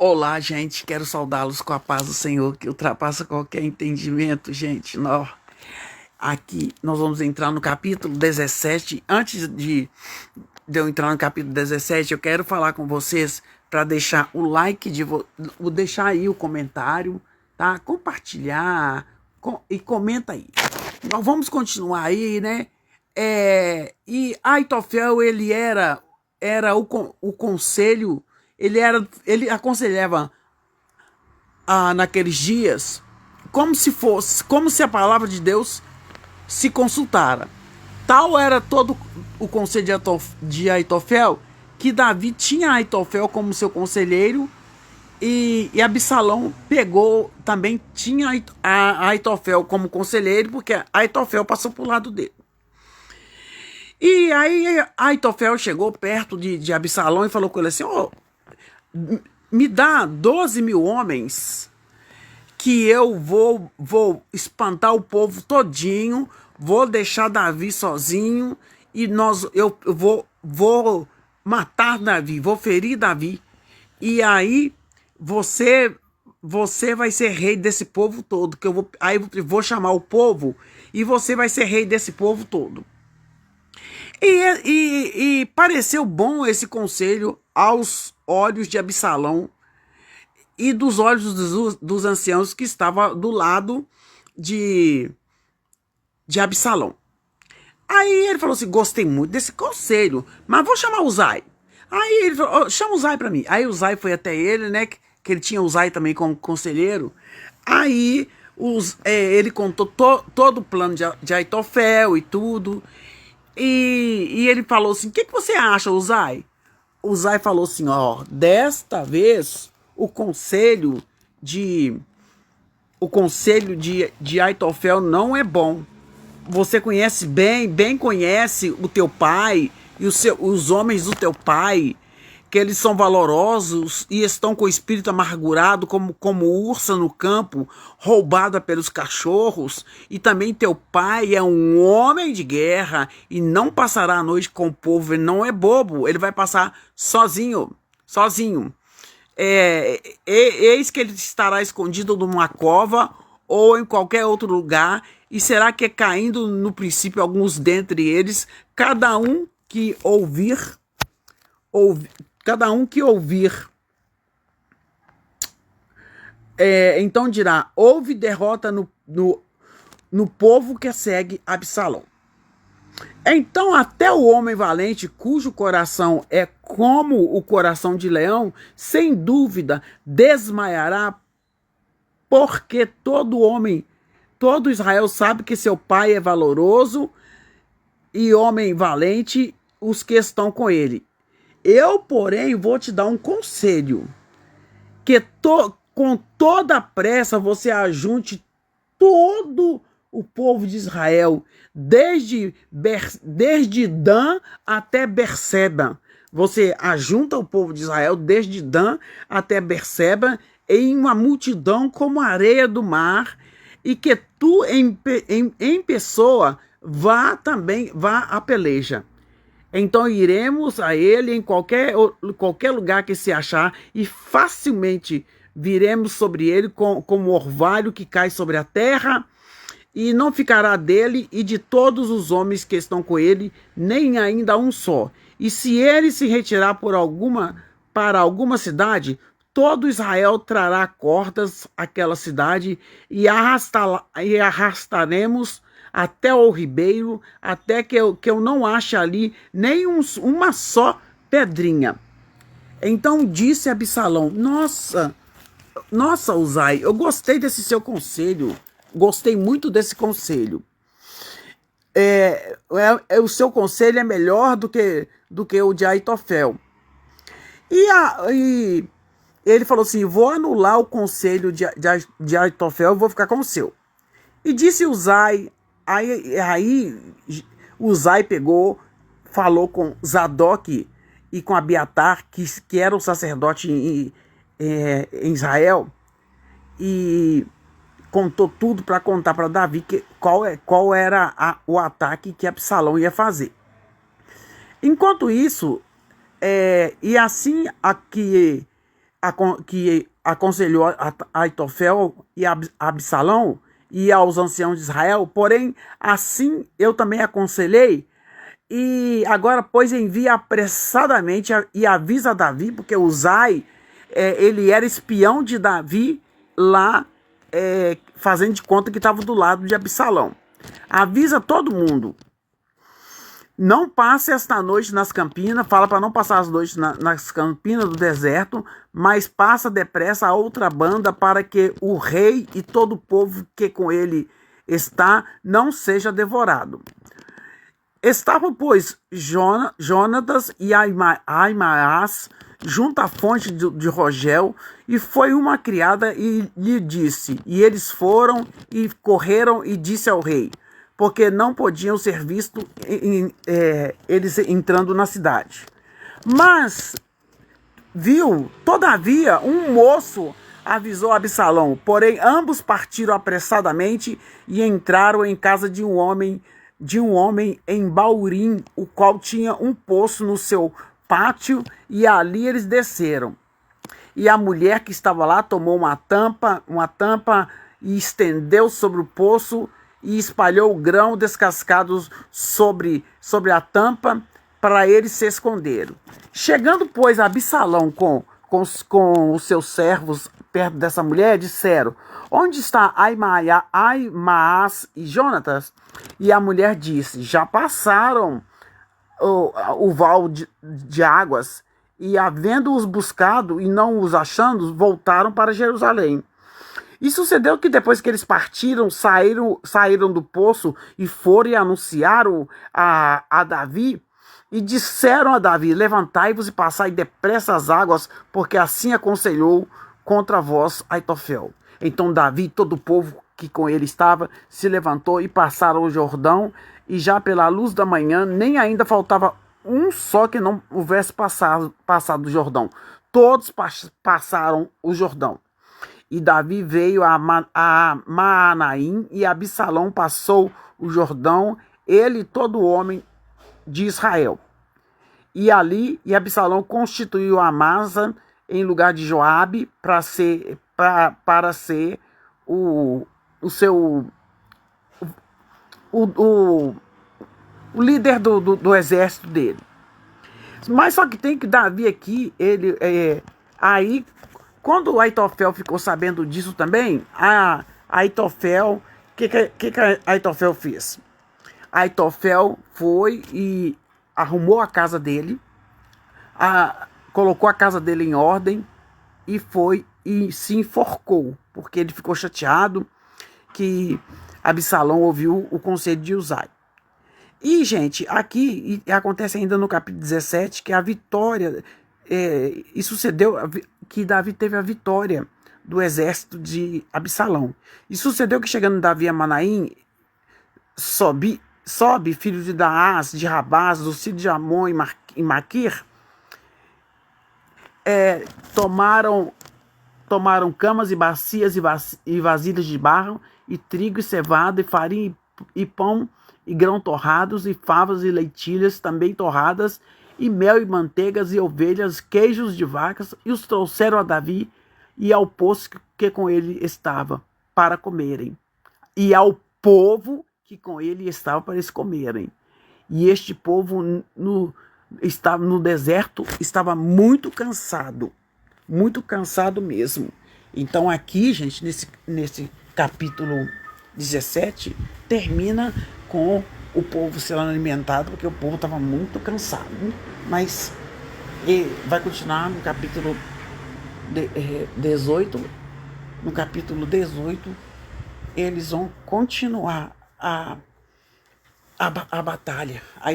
Olá, gente, quero saudá-los com a paz do Senhor, que ultrapassa qualquer entendimento, gente. Aqui nós vamos entrar no capítulo 17. Antes de eu entrar no capítulo 17, eu quero falar com vocês para deixar o like, deixar aí o comentário, tá? Compartilhar e comenta aí. Nós vamos continuar aí, né? E Aitofel, ele era o conselho. Ele aconselhava naqueles dias como se a palavra de Deus se consultara. Tal era todo o conselho de Aitofel, que Davi tinha Aitofel como seu conselheiro, e Absalão também tinha a Aitofel como conselheiro, porque Aitofel passou pro lado dele. E aí Aitofel chegou perto de Absalão e falou com ele assim: me dá 12 mil homens, que eu vou espantar o povo todinho, vou deixar Davi sozinho, e eu vou matar Davi, vou ferir Davi, e aí você vai ser rei desse povo todo, que eu vou chamar o povo, e você vai ser rei desse povo todo. E pareceu bom esse conselho aos olhos de Absalão e dos olhos dos anciãos que estavam do lado de Absalão. Aí ele falou assim: gostei muito desse conselho, mas vou chamar Uzai. Aí ele falou: chama Uzai para mim. Aí Uzai foi até ele, né? Que ele tinha Uzai também como conselheiro. Aí ele contou todo o plano de Aitofel e tudo. E ele falou assim: o que você acha, Uzai? Uzai falou assim: desta vez o conselho de Aitofel não é bom. Você conhece bem conhece o teu pai e os homens do teu pai, que eles são valorosos e estão com o espírito amargurado como ursa no campo, roubada pelos cachorros. E também teu pai é um homem de guerra e não passará a noite com o povo. Ele não é bobo, ele vai passar sozinho. Eis que ele estará escondido numa cova ou em qualquer outro lugar, e será que caindo no princípio alguns dentre eles, cada um que ouvir, então dirá: houve derrota no povo que segue Absalão. Então até o homem valente, cujo coração é como o coração de leão, sem dúvida desmaiará, porque todo Israel sabe que seu pai é valoroso e homem valente, os que estão com ele. Eu, porém, vou te dar um conselho, que com toda pressa você ajunte todo o povo de Israel, desde Dan até Berseba. Você ajunta o povo de Israel desde Dan até Berseba em uma multidão como a areia do mar, e que tu em pessoa vá à peleja. Então iremos a ele em qualquer lugar que se achar, e facilmente viremos sobre ele como orvalho que cai sobre a terra, e não ficará dele e de todos os homens que estão com ele, nem ainda um só. E se ele se retirar para alguma cidade, todo Israel trará cordas àquela cidade, e arrastaremos até o ribeiro, até que eu não ache ali nem uma só pedrinha. Então disse Absalão: Nossa, Uzai, eu gostei desse seu conselho. Gostei muito desse conselho. O seu conselho é melhor do que o de Aitofel. E ele falou assim: vou anular o conselho de Aitofel e vou ficar com o seu. E disse Uzai. Aí Uzai falou com Zadok e com Abiatar, que era o sacerdote em Israel, e contou tudo para contar para Davi qual era o ataque que Absalão ia fazer. Enquanto isso, e assim aqui que aconselhou a Aitofel e a Absalão e aos anciãos de Israel, porém, assim eu também aconselhei, e agora, pois, envia apressadamente e avisa Davi, porque Uzai, ele era espião de Davi lá, fazendo de conta que estava do lado de Absalão. Avisa todo mundo. Não passe esta noite nas campinas, fala para não passar as noites nas campinas do deserto, mas passa depressa a outra banda para que o rei e todo o povo que com ele está não seja devorado. Estavam, pois, Jonatas e Aimaas junto à fonte de Rogel, e foi uma criada e lhe disse, e eles foram e correram e disse ao rei, porque não podiam ser vistos eles entrando na cidade. Mas viu, todavia, um moço avisou Absalão, porém ambos partiram apressadamente e entraram em casa de um homem em Baurim, o qual tinha um poço no seu pátio, e ali eles desceram. E a mulher que estava lá tomou uma tampa e estendeu sobre o poço e espalhou o grão descascado sobre a tampa para eles se esconderam. Chegando, pois, Absalão com os seus servos perto dessa mulher, disseram, onde está Aimaas e Jonatas? E a mulher disse, já passaram o val de águas, e havendo-os buscado e não os achando, voltaram para Jerusalém. E sucedeu que depois que eles partiram, saíram do poço e foram e anunciaram a Davi, e disseram a Davi, levantai-vos e passai depressa as águas, porque assim aconselhou contra vós Aitofel. Então Davi e todo o povo que com ele estava se levantou e passaram o Jordão, e já pela luz da manhã nem ainda faltava um só que não houvesse passado o Jordão. Todos passaram o Jordão. E Davi veio a Maanaim, e Absalão passou o Jordão, ele e todo homem de Israel. E Absalão constituiu Amasa em lugar de Joabe para ser o líder do exército dele. Mas só que tem que Davi aqui, aí, quando Aitofel ficou sabendo disso também, Aitofel, o que Aitofel fez? Aitofel foi e arrumou a casa dele, colocou a casa dele em ordem e foi e se enforcou, porque ele ficou chateado que Absalão ouviu o conselho de Uzai. E, gente, aqui acontece ainda no capítulo 17 que a vitória, e sucedeu que Davi teve a vitória do exército de Absalão. E sucedeu que chegando Davi a Manaim, Sobe, filho de Daás, de Rabás, do filho de Amon e Maquir, tomaram camas e bacias e vasilhas de barro, e trigo e cevada, e farinha e pão, e grão torrados, e favas e leitilhas também torradas, e mel e manteigas e ovelhas, queijos de vacas, e os trouxeram a Davi e ao poço que com ele estava, para comerem, e ao povo que com ele estava para eles comerem. E este povo no deserto estava muito cansado mesmo. Então aqui, gente, nesse capítulo 17, termina com o povo sendo alimentado, porque o povo estava muito cansado. Mas vai continuar no capítulo 18. No capítulo 18, eles vão continuar a batalha. Aí